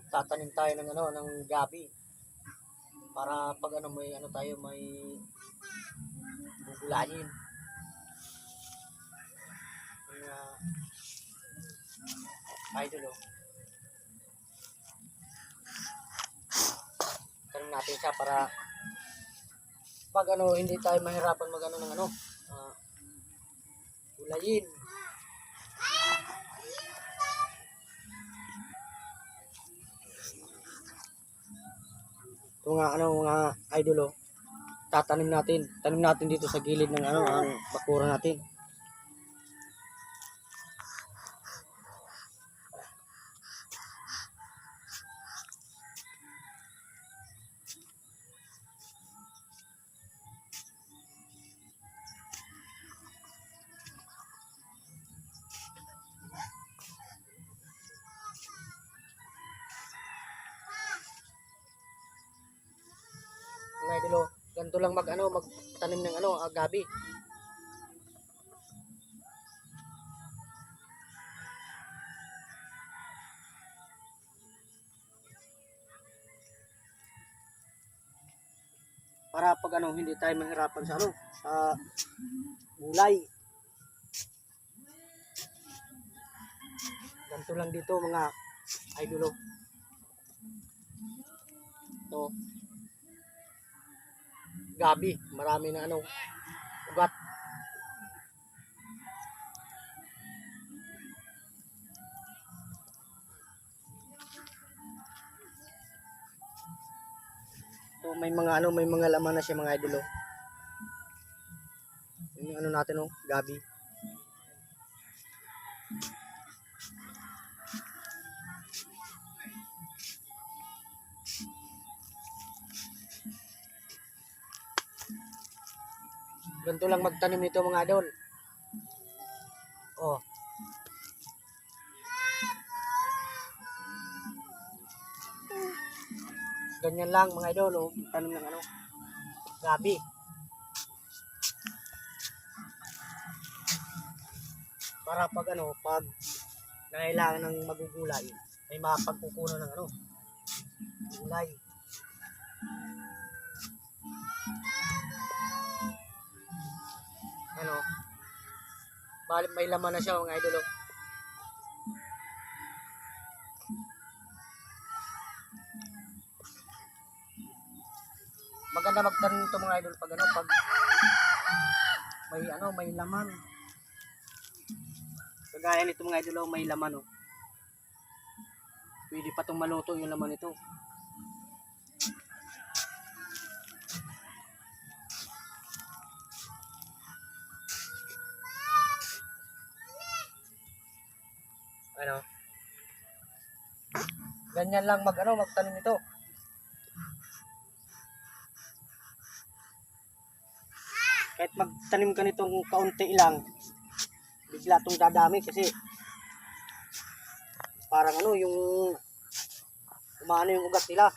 tatanim tayo ng ano, ng gabi. Para pag ano, may ano tayo, may gugulayin. Idol, oh. Tanim natin siya para pag ano, hindi tayo mahirapan mag ano ng ano, gulayin. Ito nga ano, mga idol, oh. Tanim natin dito sa gilid ng ano, ang bakura natin. Mga idol, oh. Ganito lang magtanim ng ano, gabi. Para pag ano, hindi tayo mahirapan sa ano, sa gulay. Ganito lang dito mga idol. Ito. Gabi, marami na ano, ugat. So may mga ano, may mga laman na siya mga idol. Yung ano natin, oh, gabi. Ganito lang magtanim nito mga idol. Oh. Ganyan lang mga idol, oh, tanim ng ano, gabi. Para pag ano, pag nangailangan ng magugulay, may mapagkukunan ng ano, gulay. Ano, may laman na siya mga idol. Maganda magtanim ito mga idol pag ano, pag may ano, may laman. Kagaya nito mga idol, may laman, oh. Pwede pa itong maluto yung laman nito. Ano? Ganyan lang magtanim ito. Kahit magtanim ka nitong kaunti lang, bigla itong dadami kasi parang ano, yung umano yung ugat nila.